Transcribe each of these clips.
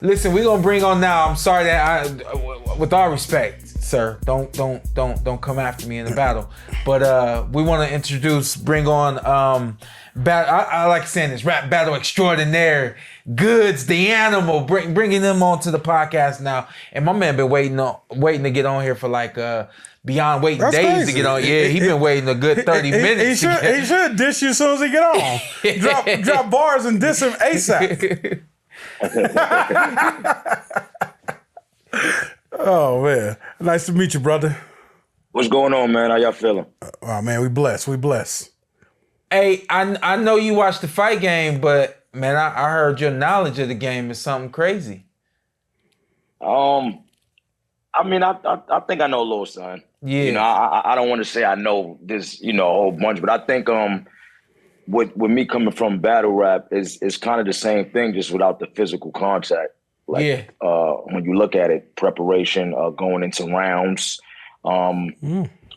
Listen, we're gonna bring on now. I'm sorry that with all respect, sir, don't come after me in the battle. But we want to bring on I like saying this, rap battle extraordinaire, Goodz, the animal, bringing them onto the podcast now. And my man been waiting to get on here for like beyond waiting That's days crazy. to get on. Yeah, he been waiting a good 30 minutes. He should dish you as soon as he get on. drop bars and diss him ASAP. Oh man, nice to meet you, brother. What's going on, man? How y'all feeling? Oh man, we blessed. Hey, I know you watched the fight game, but man, I heard your knowledge of the game is something crazy. I mean, I think I know a little, son. Yeah. You know, I don't want to say I know this, a whole bunch, but I think with me coming from battle rap is kind of the same thing, just without the physical contact. Like, when you look at it, preparation, going into rounds,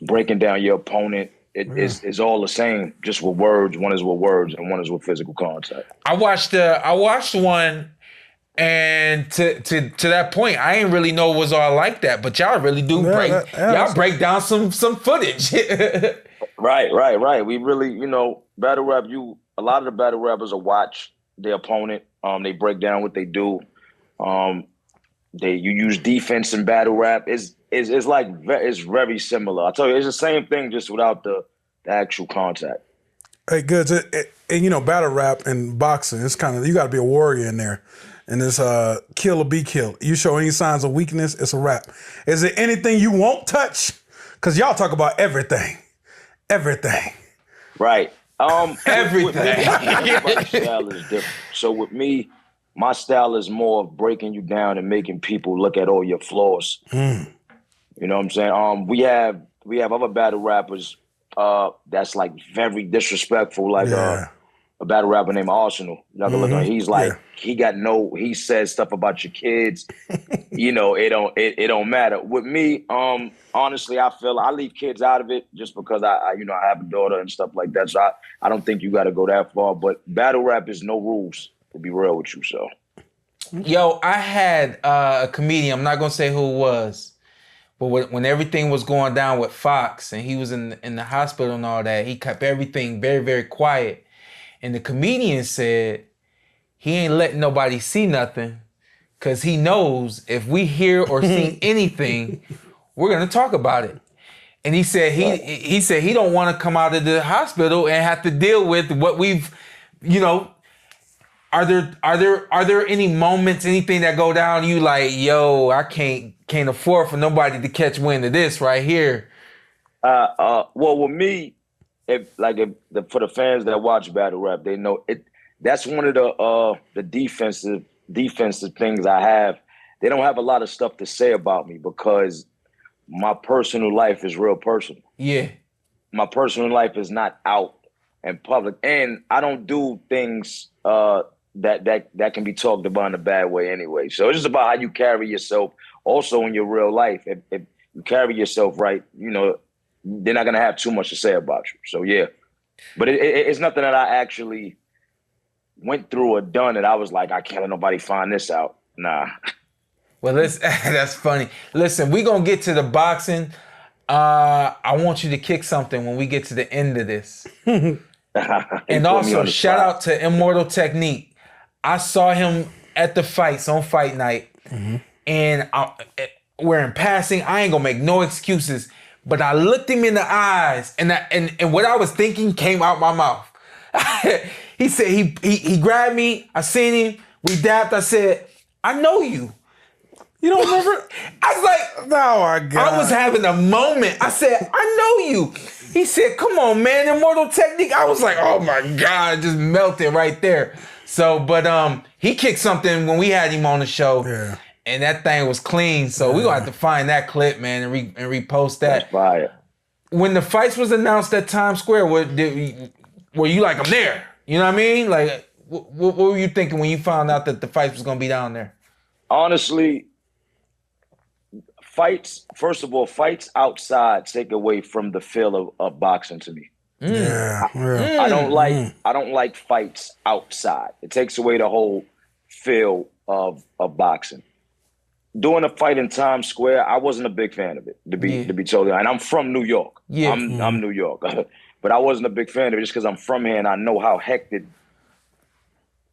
breaking down your opponent, it's all the same, just with words. One is with words and one is with physical contact. I watched one, and to that point, I ain't really know it was all like that, but y'all really do break down some footage. Right. We really, battle rap, a lot of the battle rappers will watch their opponent. They break down what they do. You use defense in battle rap. It's very similar. I tell you, it's the same thing, just without the actual contact. Hey, Goodz, and battle rap and boxing, it's kind of, you got to be a warrior in there. And it's kill or be killed. You show any signs of weakness, it's a wrap. Is there anything you won't touch? Because y'all talk about everything. Right. Everything. Everybody's style is different. So with me, my style is more of breaking you down and making people look at all your flaws. You know what I'm saying? We have other battle rappers that's like very disrespectful, like a battle rapper named Arsenal. Y'all can look at him. He's like, he says stuff about your kids. It don't matter. With me, honestly, I feel I leave kids out of it just because I have a daughter and stuff like that. So I don't think you got to go that far. But battle rap is no rules, to be real with you. So, Yo, I had a comedian. I'm not gonna say who it was, but when everything was going down with Fox and he was in the hospital and all that, he kept everything very, very quiet. And the comedian said he ain't letting nobody see nothing because he knows if we hear or see anything, we're gonna talk about it. And he said he don't want to come out of the hospital and have to deal with what we've, Are there any moments, anything that go down you like, yo, I can't afford for nobody to catch wind of this right here? Well, with me, for the fans that watch battle rap, they know it. That's one of the defensive things I have. They don't have a lot of stuff to say about me because my personal life is real personal. Yeah. My personal life is not out in public, and I don't do things that can be talked about in a bad way anyway. So it's just about how you carry yourself also in your real life. If you carry yourself right, they're not going to have too much to say about you. So, yeah. But it's nothing that I actually went through or done that I was like, I can't let nobody find this out. Nah. Well, that's funny. Listen, we're going to get to the boxing. I want you to kick something when we get to the end of this. And also, shout out to Immortal Technique. I saw him at the fights on fight night. And we're in passing. I ain't going to make no excuses. But I looked him in the eyes, and what I was thinking came out my mouth. He said, he grabbed me. I seen him. We dapped. I said, I know you. You don't remember? I was like, oh my God. I was having a moment. I said, I know you. He said, come on, man, Immortal Technique. I was like, oh my God, just melted right there. So, but he kicked something when we had him on the show. Yeah. And that thing was clean. So we're going to have to find that clip, man, and repost that. That's fire. When the fights was announced at Times Square, were you like, I'm there? You know what I mean? Like, what were you thinking when you found out that the fights was going to be down there? Honestly, fights outside take away from the feel of boxing to me. I don't like fights outside. It takes away the whole feel of boxing. Doing a fight in Times Square, I wasn't a big fan of it, to be totally honest. And I'm from New York. Yeah. I'm New York. But I wasn't a big fan of it just because I'm from here and I know how hectic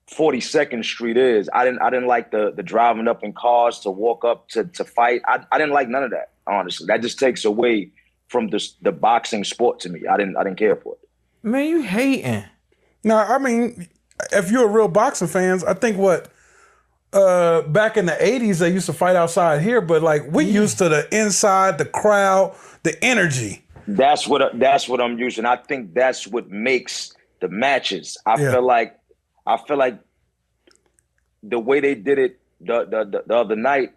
42nd Street is. I didn't like the driving up in cars to walk up to fight. I didn't like none of that, honestly. That just takes away from the boxing sport to me. I didn't care for it. Man, you hating. No, I mean, if you're a real boxing fans, I think back in the 80s they used to fight outside here, but like we used to the inside, the crowd, the energy. That's what I'm using. I think that's what makes the matches. I feel like the way they did it the other night,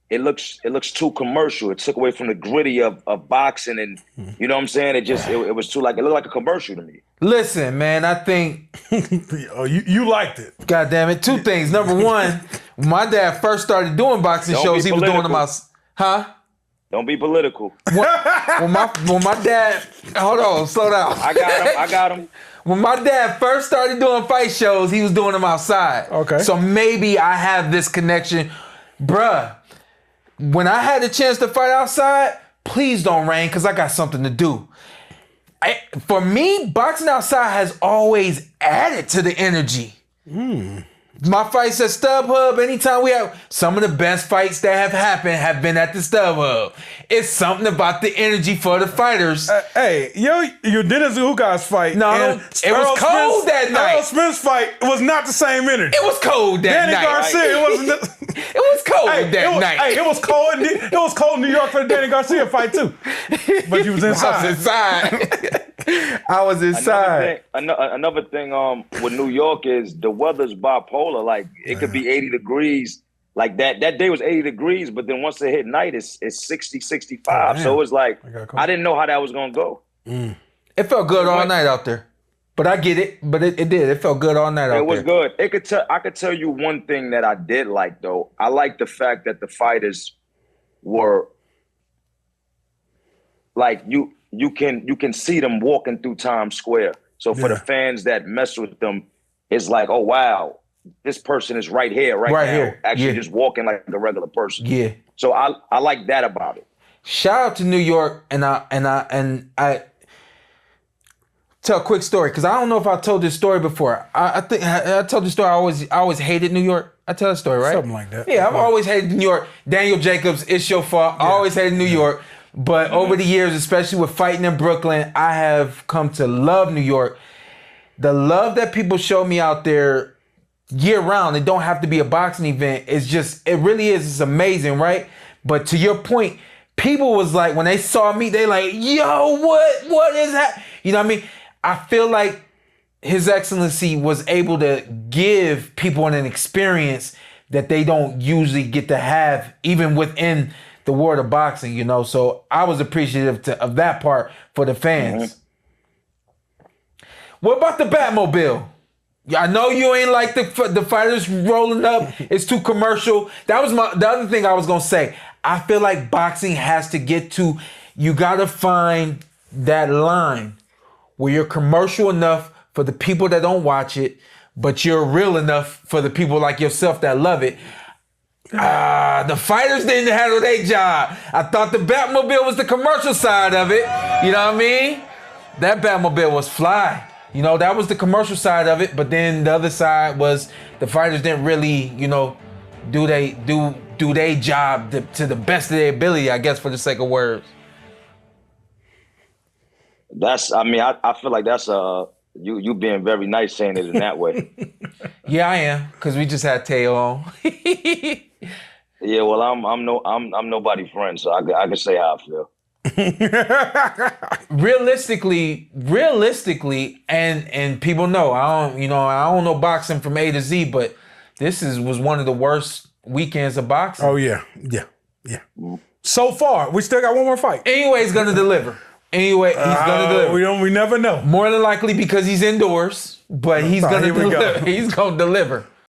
it looks too commercial. It took away from the gritty of boxing, and you know what I'm saying? It was too it looked like a commercial to me. Listen, man, I think you liked it. God damn it. Two things. Number one, when my dad first started doing boxing shows, he was doing them out. Huh? Don't be political. When my dad, hold on, slow down. I got him. When my dad first started doing fight shows, he was doing them outside. Okay. So maybe I have this connection. Bruh, when I had the chance to fight outside, please don't rain, because I got something to do. For me, boxing outside has always added to the energy. My fights at StubHub, anytime we have some of the best fights that have happened have been at the StubHub. It's something about the energy for the fighters. Hey, your Dennis Ugas fight. No, it was cold that night. Earl Smith's fight was not the same energy. It was cold that night. Danny Garcia, it wasn't. It was cold that night. Hey, it was cold. It was cold in New York for the Danny Garcia fight too. But you was inside. I was inside. Another thing with New York is the weather's bipolar. Like it could be 80 degrees. Like that day was 80 degrees, but then once it hit night, it's 60, 65. So it was like I didn't know how that was gonna go. It felt good all night out there. But I get it. But it did. It felt good all night out there. It was good. I could tell you one thing that I did like though. I like the fact that the fighters were like you can see them walking through Times Square. So for the fans that mess with them, it's like, oh wow, this person is right here, right now, here. Actually just walking like a regular person. Yeah. So I like that about it. Shout out to New York, and I tell a quick story because I don't know if I told this story before. I think I told the story. I always hated New York. I tell the story, right? Something like that. Yeah, I've always hated New York. Daniel Jacobs, it's your fault. I always hated New York. But over the years, especially with fighting in Brooklyn, I have come to love New York. The love that people show me out there year round, it don't have to be a boxing event. It really is. It's amazing, right? But to your point, people was like, when they saw me, they like, yo, what is that? You know what I mean? I feel like His Excellency was able to give people an experience that they don't usually get to have, even within the world of boxing, you know. So I was appreciative of that part for the fans. What about the Batmobile? I know you ain't like the fighters rolling up. It's too commercial. That was the other thing I was gonna say. I feel like boxing has to get to, you gotta find that line where you're commercial enough for the people that don't watch it, but you're real enough for the people like yourself that love it. The fighters didn't handle their job. I thought the Batmobile was the commercial side of it. You know what I mean? That Batmobile was fly. You know, that was the commercial side of it. But then the other side was the fighters didn't really, you know, do their job to the best of their ability, I guess, for the sake of words. I feel like that's you being very nice saying it in that way. Yeah, I am, because we just had Teo on. Yeah, well, I'm nobody's friend, so I can say how I feel. Realistically, and people know I don't know boxing from A to Z, but this was one of the worst weekends of boxing. Oh yeah. So far, we still got one more fight. Anyway, he's gonna deliver. Anyway, he's gonna deliver. We never know. More than likely because he's indoors, but he's gonna deliver. He's gonna deliver.